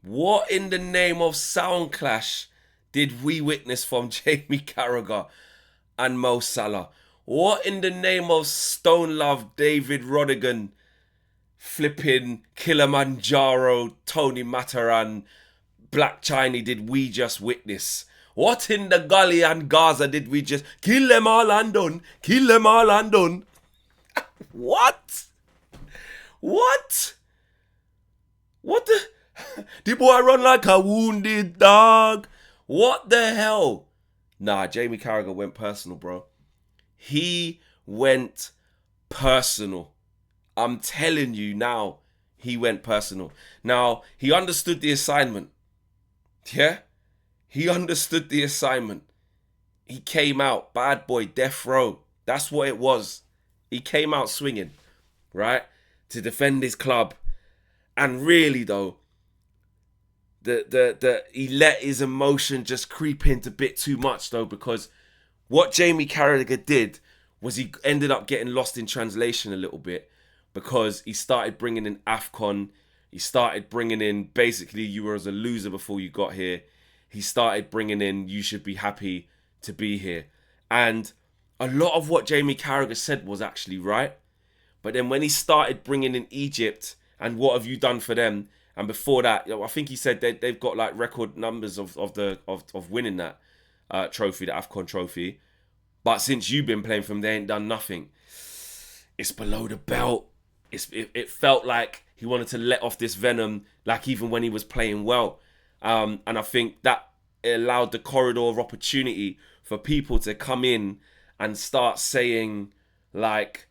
What in the name of sound clash did we witness from Jamie Carragher and Mo Salah? What in the name of Stone Love, David Rodigan, flipping Kilimanjaro, Tony Mataran, Black Chinese did we just witness? What in the gully and Gaza did we just kill them all and done? Kill them all and done. What? What? What the? The boy run like a wounded dog. What the hell? Nah, Jamie Carragher went personal, bro. He went personal. I'm telling you now, he went personal. Now, he understood the assignment. Yeah? He understood the assignment. He came out, bad boy, death row. That's what it was. He came out swinging, right? To defend his club. And really, though, he let his emotion just creep into a bit too much, though, because what Jamie Carragher did was he ended up getting lost in translation a little bit, because he started bringing in AFCON. He started bringing in, basically, you were as a loser before you got here. He started bringing in, you should be happy to be here. And a lot of what Jamie Carragher said was actually right. But then when he started bringing in Egypt and what have you done for them, and before that, I think he said they've got like record numbers of winning that trophy, the AFCON trophy. But since you've been playing for them, they ain't done nothing. It's below the belt. It felt like he wanted to let off this venom, like even when he was playing well. And I think that it allowed the corridor of opportunity for people to come in and start saying, like,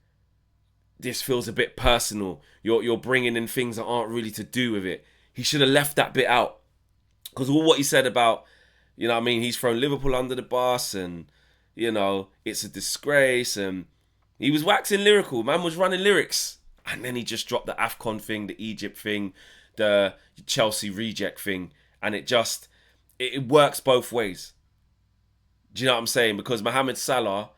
this feels a bit personal. You're bringing in things that aren't really to do with it. He should have left that bit out. Because all what he said about, you know what I mean, he's thrown Liverpool under the bus and, you know, it's a disgrace. And he was waxing lyrical. Man was running lyrics. And then he just dropped the AFCON thing, the Egypt thing, the Chelsea reject thing. And it works both ways. Do you know what I'm saying? Because Mohamed Salah,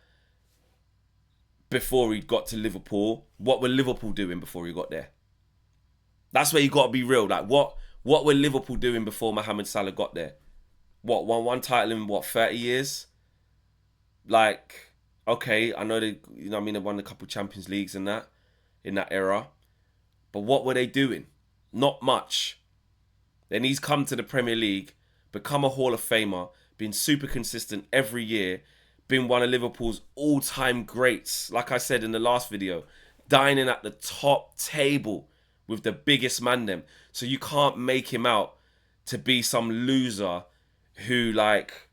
before he got to Liverpool, what were Liverpool doing before he got there? That's where you got to be real. Like, what were Liverpool doing before Mohamed Salah got there? What, won one title in, 30 years? Like, okay, I know they, you know what I mean, they won a couple Champions Leagues and that, in that era. But what were they doing? Not much. Then he's come to the Premier League, become a Hall of Famer, been super consistent every year, been one of Liverpool's all-time greats. Like I said in the last video, dining at the top table with the biggest man them. So you can't make him out to be some loser who, like,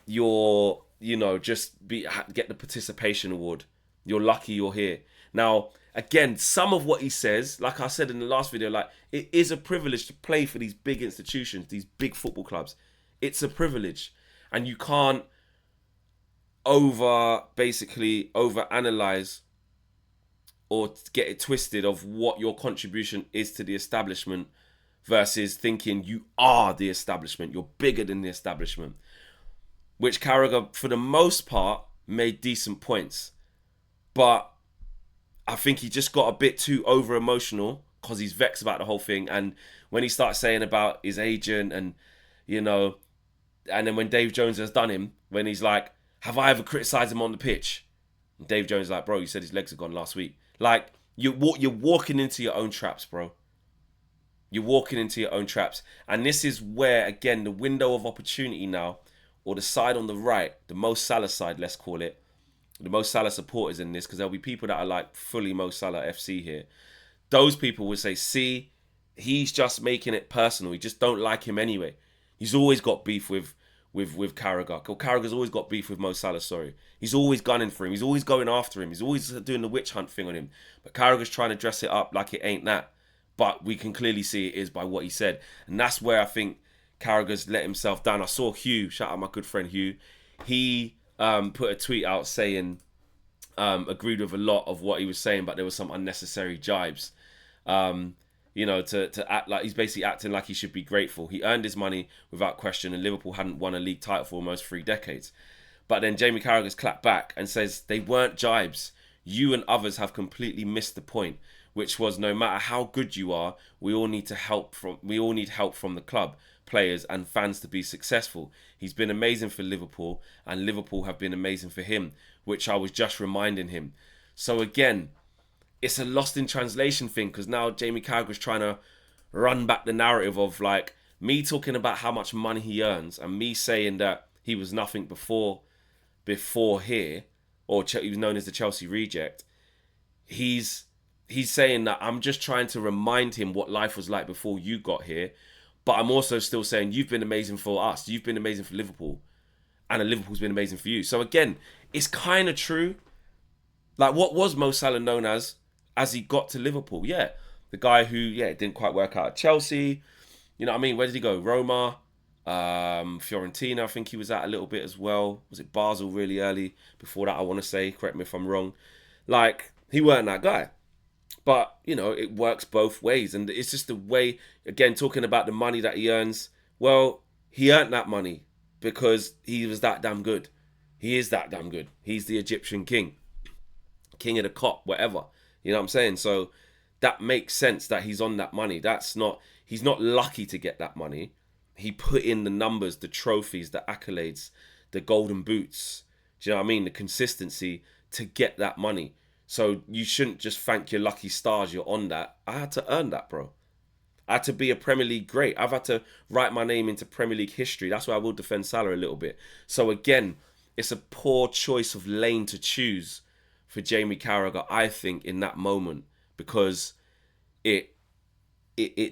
you're, you know, get the participation award. You're lucky you're here. Now, again, some of what he says, like I said in the last video, like, it is a privilege to play for these big institutions, these big football clubs. It's a privilege. And you can't overanalyze or get it twisted of what your contribution is to the establishment versus thinking you are the establishment, you're bigger than the establishment. Which Carragher, for the most part, made decent points. But I think he just got a bit too over-emotional because he's vexed about the whole thing. And when he starts saying about his agent and, you know, and then when Dave Jones has done him, when he's like, have I ever criticised him on the pitch? And Dave Jones is like, bro, you said his legs are gone last week. Like, you're walking into your own traps, bro. You're walking into your own traps. And this is where, again, the window of opportunity now, or the side on the right, the Mo Salah side, let's call it, the Mo Salah supporters in this, because there'll be people that are like fully Mo Salah FC here. Those people would say, see, he's just making it personal. You just don't like him anyway. He's always got beef with Carragher. Carragher's always got beef with Mo Salah, sorry. He's always gunning for him. He's always going after him. He's always doing the witch hunt thing on him. But Carragher's trying to dress it up like it ain't that. But we can clearly see it is by what he said. And that's where I think Carragher's let himself down. I saw Hugh, shout out my good friend Hugh. He put a tweet out saying, agreed with a lot of what he was saying, but there was some unnecessary jibes. You know, to act like he's basically acting like he should be grateful. He earned his money without question, and Liverpool hadn't won a league title for almost 3 decades. But then Jamie Carragher's clapped back and says, they weren't jibes. You and others have completely missed the point. which was no matter how good you are, we all need help from the club, players and fans to be successful. He's been amazing for Liverpool, and Liverpool have been amazing for him, which I was just reminding him. So again, it's a lost in translation thing, because now Jamie Carragher's trying to run back the narrative of like me talking about how much money he earns and me saying that he was nothing before here, or he was known as the Chelsea reject. He's saying that I'm just trying to remind him what life was like before you got here, but I'm also still saying you've been amazing for us, you've been amazing for Liverpool, and Liverpool's been amazing for you. So again, it's kind of true. Like, what was Mo Salah known as he got to Liverpool? Yeah, the guy who, it didn't quite work out at Chelsea. You know what I mean? Where did he go? Roma, Fiorentina, I think he was at a little bit as well. Was it Basel really early? Before that, I want to say, correct me if I'm wrong. Like, he weren't that guy. But, you know, it works both ways. And it's just the way, again, talking about the money that he earns. Well, he earned that money because he was that damn good. He is that damn good. He's the Egyptian king. King of the cop, whatever. You know what I'm saying? So that makes sense that he's on that money. He's not lucky to get that money. He put in the numbers, the trophies, the accolades, the golden boots. Do you know what I mean? The consistency to get that money. So you shouldn't just thank your lucky stars you're on that. I had to earn that, bro. I had to be a Premier League great. I've had to write my name into Premier League history. That's why I will defend Salah a little bit. So again, it's a poor choice of lane to choose for Jamie Carragher, I think, in that moment, because it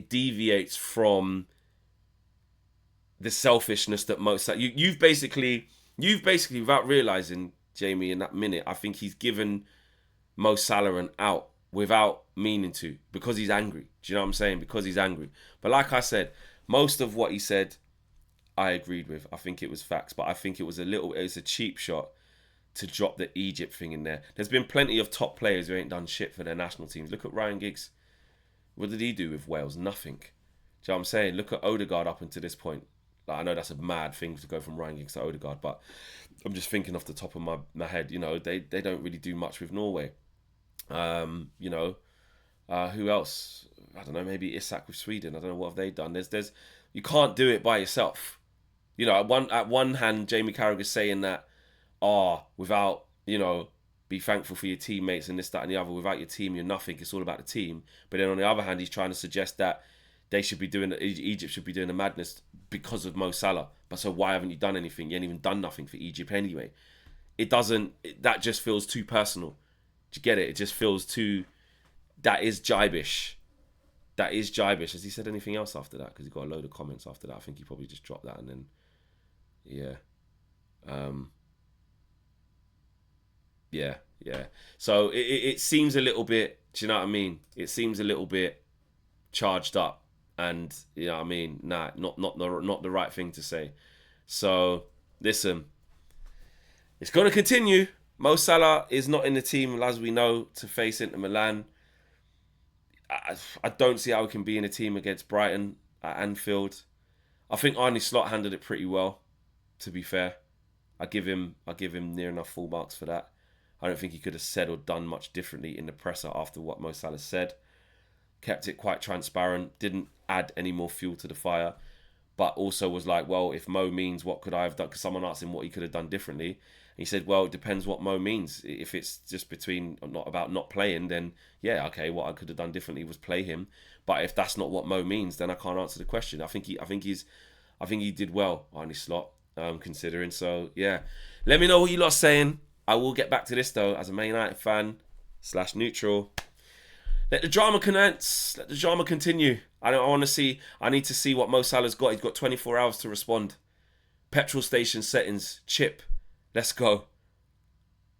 deviates from the selfishness that most you've basically without realizing, Jamie, in that minute, I think he's given Mo Salah an out without meaning to, because he's angry. Do you know what I'm saying? Because he's angry. But like I said, most of what he said, I agreed with. I think it was facts, but I think it was a cheap shot to drop the Egypt thing in there. There's been plenty of top players who ain't done shit for their national teams. Look at Ryan Giggs. What did he do with Wales? Nothing. Do you know what I'm saying? Look at Odegaard up until this point. Like, I know that's a mad thing to go from Ryan Giggs to Odegaard, but I'm just thinking off the top of my head, you know, they don't really do much with Norway. You know, who else? I don't know, maybe Isak with Sweden. I don't know, what have they done? There's you can't do it by yourself. You know, at one hand, Jamie Carragher saying that, without, you know, be thankful for your teammates and this, that, and the other. Without your team, you're nothing. It's all about the team. But then on the other hand, he's trying to suggest that Egypt should be doing the madness because of Mo Salah. But so why haven't you done anything? You ain't even done nothing for Egypt anyway. That just feels too personal. Do you get it? It just feels too, that is jibish. That is jibish. Has he said anything else after that? Because he got a load of comments after that. I think he probably just dropped that and then, yeah. Yeah. So it seems a little bit, do you know what I mean? It seems a little bit charged up, and you know what I mean? Nah, not the right thing to say. So listen, it's going to continue. Mo Salah is not in the team, as we know, to face Inter Milan. I don't see how he can be in a team against Brighton at Anfield. I think Arne Slot handled it pretty well, to be fair. I give him near enough full marks for that. I don't think he could have said or done much differently in the presser after what Mo Salah said. Kept it quite transparent, didn't add any more fuel to the fire, but also was like, well, if Mo means, what could I have done? Because someone asked him what he could have done differently. And he said, well, it depends what Mo means. If it's just not about not playing, then yeah, okay, what I could have done differently was play him. But if that's not what Mo means, then I can't answer the question. I think he did well, Arne Slot, considering. So yeah, let me know what you lot are saying. I will get back to this though, as a Man United fan / neutral. Let the drama commence. Let the drama continue. I need to see what Mo Salah's got. He's got 24 hours to respond. Petrol station settings. Chip. Let's go.